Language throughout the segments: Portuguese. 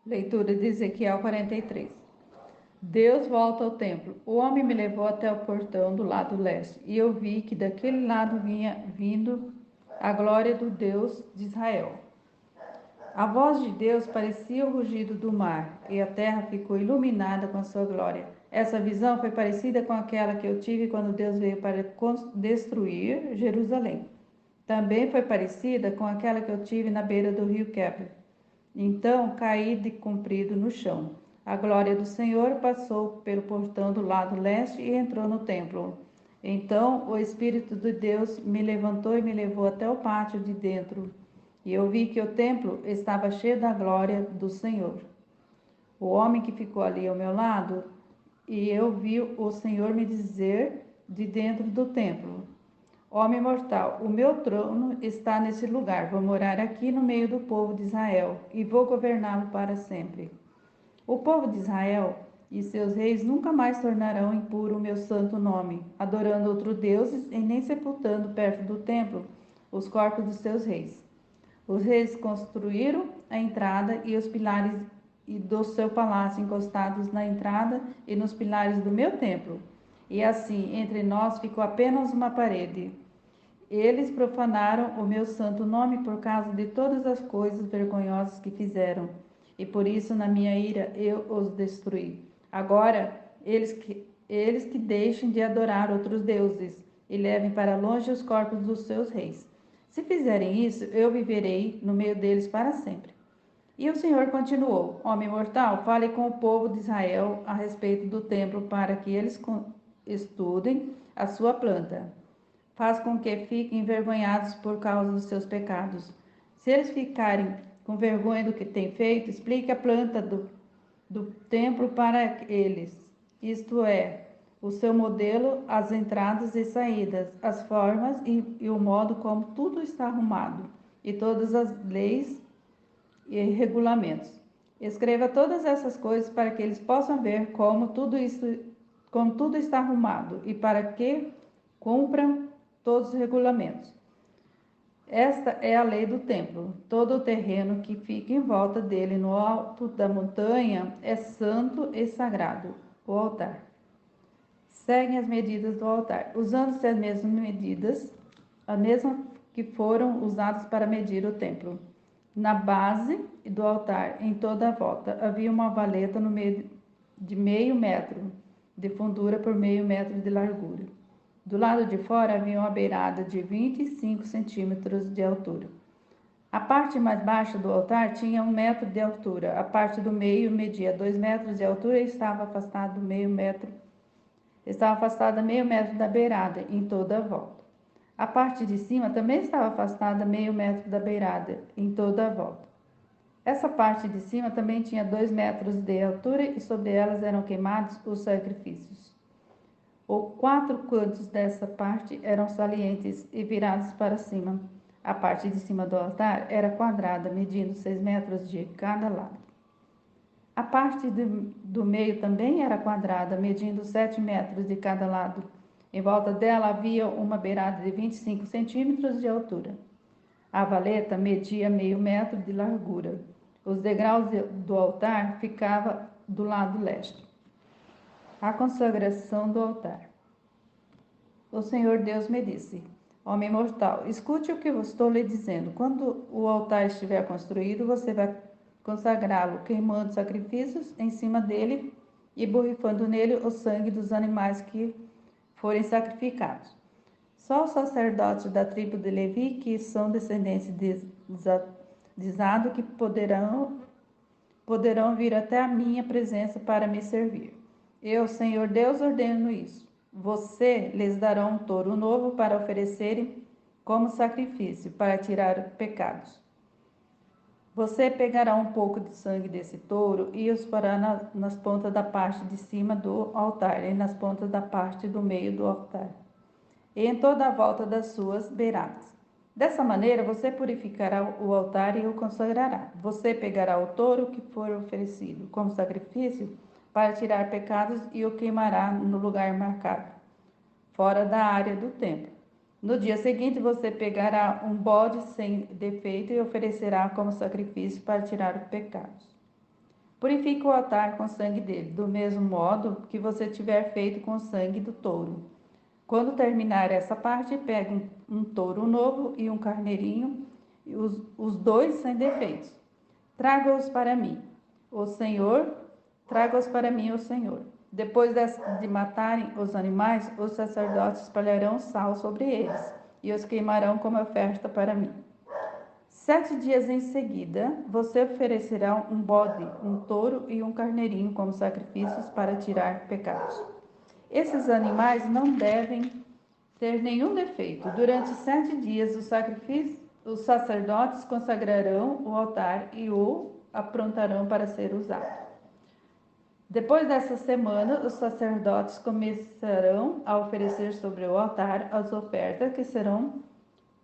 Leitura de Ezequiel 43. Deus volta ao templo. O homem me levou até o portão do lado leste, e eu vi que daquele lado vinha vindo a glória do Deus de Israel. A voz de Deus parecia o rugido do mar, e a terra ficou iluminada com a sua glória. Essa visão foi parecida com aquela que eu tive quando Deus veio para destruir Jerusalém. Também foi parecida com aquela que eu tive na beira do rio Quebre. Então caí de comprido no chão. A glória do Senhor passou pelo portão do lado leste e entrou no templo. Então o Espírito de Deus me levantou e me levou até o pátio de dentro. E eu vi que o templo estava cheio da glória do Senhor. O homem que ficou ali ao meu lado, e eu vi o Senhor me dizer de dentro do templo: Homem mortal, o meu trono está nesse lugar. Vou morar aqui no meio do povo de Israel e vou governá-lo para sempre. O povo de Israel e seus reis nunca mais tornarão impuro o meu santo nome, adorando outros deuses e nem sepultando perto do templo os corpos dos seus reis. Os reis construíram a entrada e os pilares do seu palácio encostados na entrada e nos pilares do meu templo. E assim, entre nós ficou apenas uma parede. Eles profanaram o meu santo nome por causa de todas as coisas vergonhosas que fizeram. E por isso, na minha ira, eu os destruí. Agora, eles que deixem de adorar outros deuses e levem para longe os corpos dos seus reis. Se fizerem isso, eu viverei no meio deles para sempre. E o Senhor continuou: Homem mortal, fale com o povo de Israel a respeito do templo para que eles estudem a sua planta. Faz com que fiquem envergonhados por causa dos seus pecados. Se eles ficarem com vergonha do que têm feito, explique a planta do templo para eles. Isto é, o seu modelo, as entradas e saídas, as formas e o modo como tudo está arrumado, e todas as leis e regulamentos. Escreva todas essas coisas para que eles possam ver como tudo está arrumado e para que cumpram todos os regulamentos. Esta é a lei do templo. Todo o terreno que fica em volta dele no alto da montanha é santo e sagrado. O altar. Seguem as medidas do altar, usando-se as mesmas medidas, as mesmas que foram usadas para medir o templo. Na base do altar, em toda a volta, havia uma valeta de meio metro de fundura por meio metro de largura. Do lado de fora havia uma beirada de 25 centímetros de altura. A parte mais baixa do altar tinha 1 metro de altura. A parte do meio media 2 metros de altura e estava afastada meio metro da beirada em toda a volta. A parte de cima também estava afastada meio metro da beirada em toda a volta. Essa parte de cima também tinha 2 metros de altura e sobre elas eram queimados os sacrifícios. Os 4 cantos dessa parte eram salientes e virados para cima. A parte de cima do altar era quadrada, medindo 6 metros de cada lado. A parte do meio também era quadrada, medindo 7 metros de cada lado. Em volta dela havia uma beirada de 25 centímetros de altura. A valeta media meio metro de largura. Os degraus do altar ficavam do lado leste. A consagração do altar. O Senhor Deus me disse: Homem mortal, escute o que eu estou lhe dizendo. Quando o altar estiver construído, você vai consagrá-lo, queimando sacrifícios em cima dele e borrifando nele o sangue dos animais que forem sacrificados. Só os sacerdotes da tribo de Levi, que são descendentes de Zado, que poderão vir até a minha presença para me servir. Eu, Senhor Deus, ordeno isso. Você lhes dará um touro novo para oferecerem como sacrifício, para tirar pecados. Você pegará um pouco de sangue desse touro e os porá nas pontas da parte de cima do altar e nas pontas da parte do meio do altar, e em toda a volta das suas beiradas. Dessa maneira, você purificará o altar e o consagrará. Você pegará o touro que for oferecido como sacrifício para tirar pecados e o queimará no lugar marcado, fora da área do templo. No dia seguinte, você pegará um bode sem defeito e oferecerá como sacrifício para tirar os pecados. Purifique o altar com o sangue dele, do mesmo modo que você tiver feito com o sangue do touro. Quando terminar essa parte, pegue um touro novo e um carneirinho, e os dois sem defeitos. Traga-os para mim, o Senhor, traga-os para mim, o Senhor. Depois de matarem os animais, os sacerdotes espalharão sal sobre eles e os queimarão como oferta para mim. 7 dias em seguida, você oferecerá um bode, um touro e um carneirinho como sacrifícios para tirar pecados. Esses animais não devem ter nenhum defeito. Durante 7 dias, os sacerdotes consagrarão o altar e o aprontarão para ser usado. Depois dessa semana, os sacerdotes começarão a oferecer sobre o altar as ofertas que serão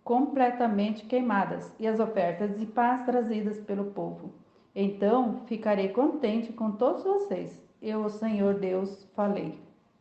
completamente queimadas e as ofertas de paz trazidas pelo povo. Então ficarei contente com todos vocês. Eu, o Senhor Deus, falei.